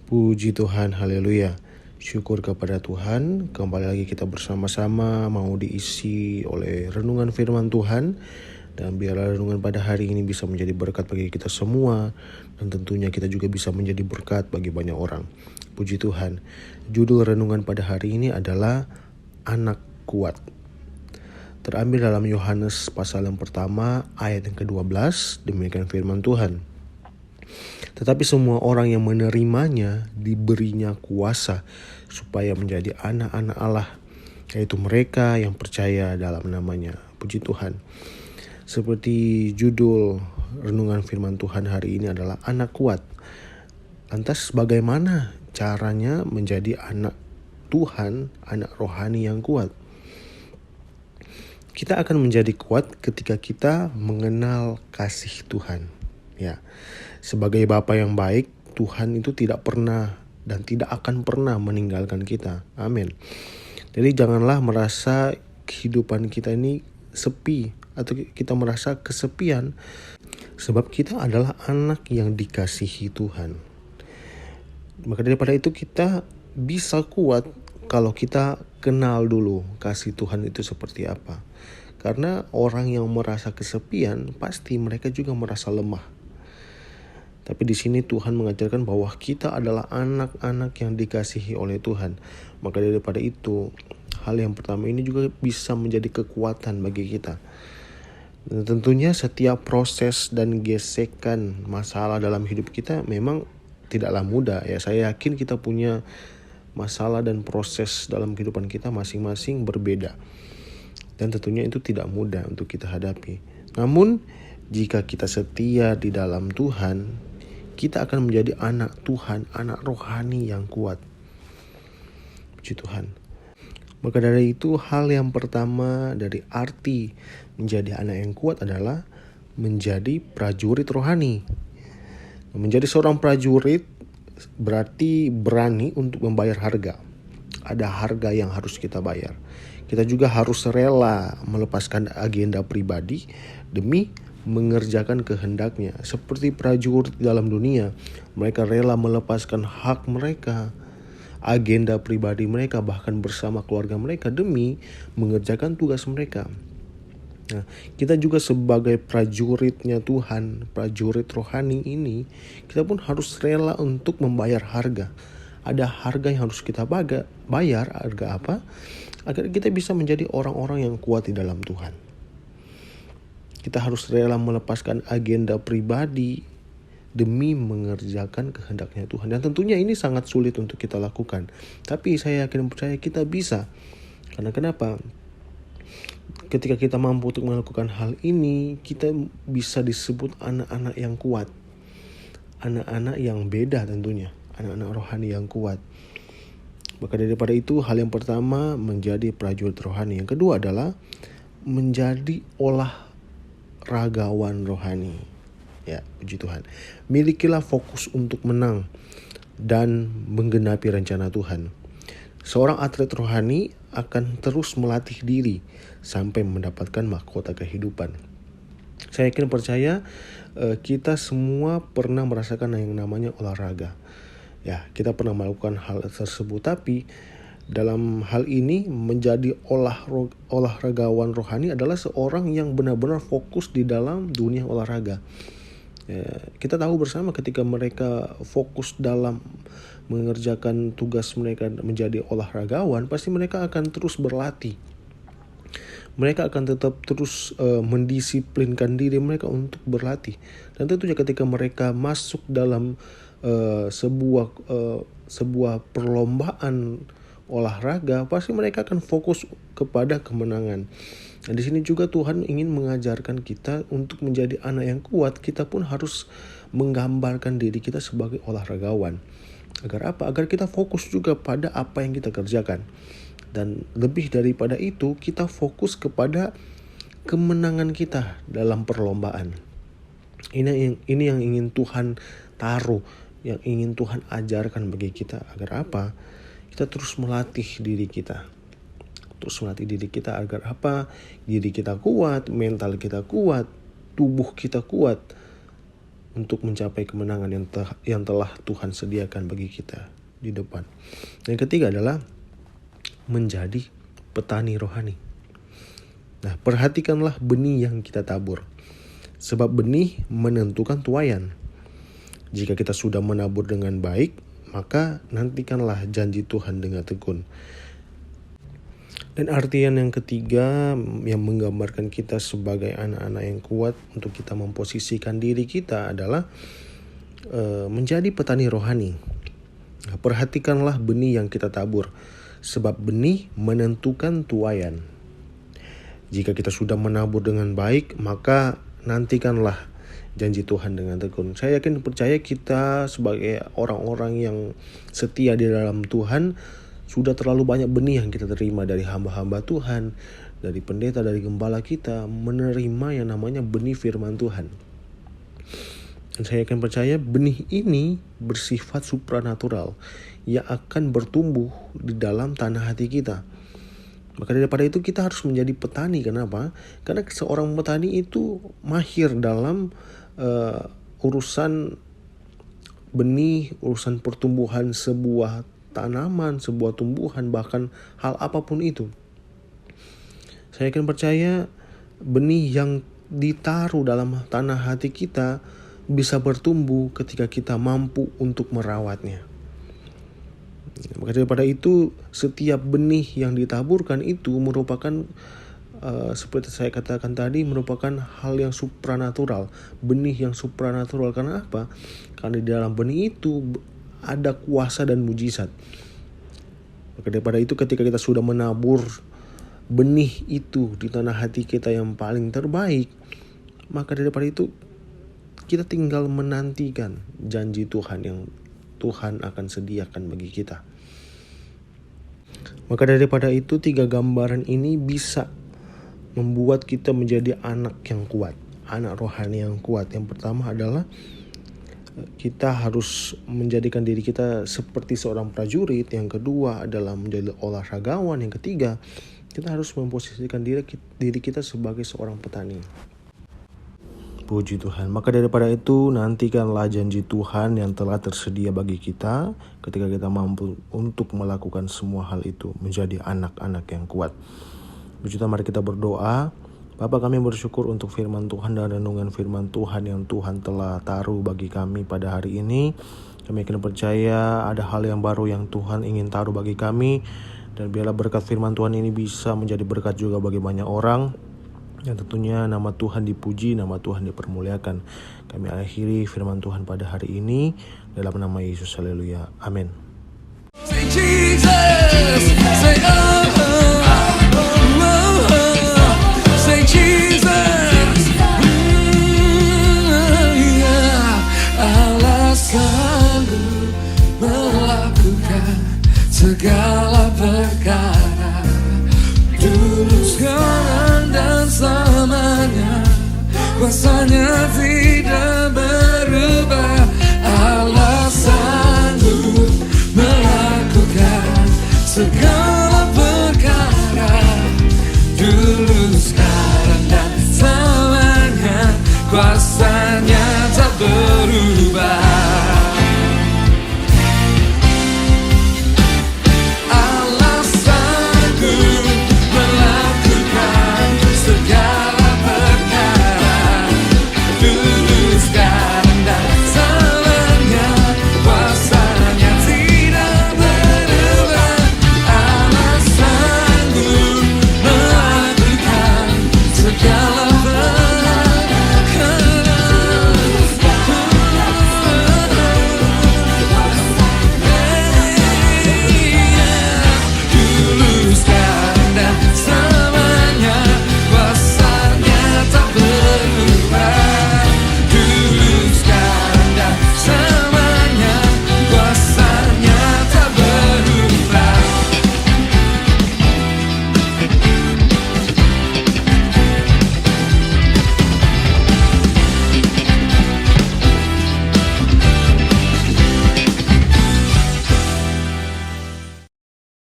Puji Tuhan, haleluya. Syukur kepada Tuhan, kembali lagi kita bersama-sama mau diisi oleh renungan firman Tuhan. Dan biarlah renungan pada hari ini bisa menjadi berkat bagi kita semua. Dan tentunya kita juga bisa menjadi berkat bagi banyak orang. Puji Tuhan. Judul renungan pada hari ini adalah Anak Kuat. Terambil dalam Yohanes pasal yang pertama ayat yang ke-12, demikian firman Tuhan. Tetapi semua orang yang menerimanya diberinya kuasa supaya menjadi anak-anak Allah, yaitu mereka yang percaya dalam namanya. Puji Tuhan. Seperti judul renungan firman Tuhan hari ini adalah anak kuat. Lantas bagaimana caranya menjadi anak Tuhan, anak rohani yang kuat? Kita akan menjadi kuat ketika kita mengenal kasih Tuhan. Ya, sebagai Bapa yang baik, Tuhan itu tidak pernah dan tidak akan pernah meninggalkan kita. Amin. Jadi janganlah merasa kehidupan kita ini sepi atau kita merasa kesepian, sebab kita adalah anak yang dikasihi Tuhan. Maka daripada itu kita bisa kuat kalau kita kenal dulu kasih Tuhan itu seperti apa. Karena orang yang merasa kesepian pasti mereka juga merasa lemah. Tapi di sini Tuhan mengajarkan bahwa kita adalah anak-anak yang dikasihi oleh Tuhan. Maka daripada itu, hal yang pertama ini juga bisa menjadi kekuatan bagi kita. Dan tentunya setiap proses dan gesekan masalah dalam hidup kita memang tidaklah mudah. Ya, saya yakin kita punya masalah dan proses dalam kehidupan kita masing-masing berbeda. Dan tentunya itu tidak mudah untuk kita hadapi. Namun jika kita setia di dalam Tuhan, kita akan menjadi anak Tuhan, anak rohani yang kuat. Puji Tuhan. Maka dari itu hal yang pertama dari arti menjadi anak yang kuat adalah menjadi prajurit rohani. Menjadi seorang prajurit berarti berani untuk membayar harga. Ada harga yang harus kita bayar. Kita juga harus rela melepaskan agenda pribadi demi mengerjakan kehendaknya. Seperti prajurit dalam dunia, mereka rela melepaskan hak mereka, agenda pribadi mereka, bahkan bersama keluarga mereka demi mengerjakan tugas mereka. Nah, kita juga sebagai prajuritnya Tuhan, prajurit rohani ini, kita pun harus rela untuk membayar harga. Ada harga yang harus kita bayar, harga apa? Agar kita bisa menjadi orang-orang yang kuat di dalam Tuhan. Kita harus rela melepaskan agenda pribadi demi mengerjakan kehendaknya Tuhan. Dan tentunya ini sangat sulit untuk kita lakukan. Tapi saya yakin percaya kita bisa. Karena kenapa? Ketika kita mampu untuk melakukan hal ini, kita bisa disebut anak-anak yang kuat. Anak-anak yang beda tentunya. Anak-anak rohani yang kuat. Maka daripada itu hal yang pertama menjadi prajurit rohani. Yang kedua adalah menjadi olahragawan rohani. Ya, puji Tuhan. Milikilah fokus untuk menang dan menggenapi rencana Tuhan. Seorang atlet rohani akan terus melatih diri sampai mendapatkan mahkota kehidupan. Saya yakin percaya kita semua pernah merasakan yang namanya olahraga. Ya, kita pernah melakukan hal tersebut, tapi dalam hal ini menjadi olahragawan rohani adalah seorang yang benar-benar fokus di dalam dunia olahraga. Ya, kita tahu bersama ketika mereka fokus dalam mengerjakan tugas mereka menjadi olahragawan, pasti mereka akan terus berlatih. Mereka akan tetap terus mendisiplinkan diri mereka untuk berlatih. Dan tentunya ketika mereka masuk dalam sebuah perlombaan olahraga, pasti mereka akan fokus kepada kemenangan. Nah, di sini juga Tuhan ingin mengajarkan kita untuk menjadi anak yang kuat. Kita pun harus menggambarkan diri kita sebagai olahragawan. Agar apa? Agar kita fokus juga pada apa yang kita kerjakan. Dan lebih daripada itu, kita fokus kepada kemenangan kita dalam perlombaan. Ini yang ingin Tuhan taruh, yang ingin Tuhan ajarkan bagi kita. Agar apa? Kita terus melatih diri kita. Agar apa? Diri kita kuat, mental kita kuat, tubuh kita kuat. untuk mencapai kemenangan yang telah Tuhan sediakan bagi kita di depan. Yang ketiga adalah menjadi petani rohani. Nah, perhatikanlah benih yang kita tabur. Sebab benih menentukan tuaian. Jika kita sudah menabur dengan baik, maka nantikanlah janji Tuhan dengan tekun. Dan artian yang ketiga yang menggambarkan kita sebagai anak-anak yang kuat untuk kita memposisikan diri kita adalah menjadi petani rohani. Nah, perhatikanlah benih yang kita tabur, sebab benih menentukan tuaian. Jika kita sudah menabur dengan baik, maka nantikanlah janji Tuhan dengan tekun. Saya yakin percaya kita sebagai orang-orang yang setia di dalam Tuhan, sudah terlalu banyak benih yang kita terima dari hamba-hamba Tuhan, dari pendeta, dari gembala kita, menerima yang namanya benih firman Tuhan. Dan saya akan percaya benih ini bersifat supranatural yang akan bertumbuh di dalam tanah hati kita. Maka daripada itu kita harus menjadi petani. Kenapa? Karena seorang petani itu mahir dalam urusan benih, urusan pertumbuhan sebuah tanaman, sebuah tumbuhan, bahkan hal apapun itu. Saya akan percaya benih yang ditaruh dalam tanah hati kita bisa bertumbuh ketika kita mampu untuk merawatnya. Maka daripada itu, setiap benih yang ditaburkan itu merupakan seperti saya katakan tadi, merupakan hal yang supranatural, benih yang supranatural. Karena apa? Karena di dalam benih itu ada kuasa dan mujizat. Maka daripada itu, ketika kita sudah menabur benih itu di tanah hati kita yang paling terbaik, maka daripada itu kita tinggal menantikan janji Tuhan yang Tuhan akan sediakan bagi kita. Maka daripada itu, 3 gambaran ini bisa membuat kita menjadi anak yang kuat, anak rohani yang kuat. Yang pertama adalah kita harus menjadikan diri kita seperti seorang prajurit. Yang kedua adalah menjadi olahragawan. Yang ketiga, kita harus memposisikan diri kita sebagai seorang petani. Puji Tuhan. Maka daripada itu, nantikanlah janji Tuhan yang telah tersedia bagi kita ketika kita mampu untuk melakukan semua hal itu, menjadi anak-anak yang kuat. Puji Tuhan, mari kita berdoa. Bapa, kami bersyukur untuk firman Tuhan dan renungan firman Tuhan yang Tuhan telah taruh bagi kami pada hari ini. Kami akan percaya ada hal yang baru yang Tuhan ingin taruh bagi kami. Dan biarlah berkat firman Tuhan ini bisa menjadi berkat juga bagi banyak orang. Dan tentunya nama Tuhan dipuji, nama Tuhan dipermuliakan. Kami akhiri firman Tuhan pada hari ini dalam nama Yesus. Haleluya. Amin. Segala perkara dulu, sekarang dan selamanya, kuasanya tidak berubah. Allah sanggup melakukan segala perkara dulu, sekarang dan selamanya, kuasanya tak berubah. Segala perkara dulu, sekarang dan selamanya,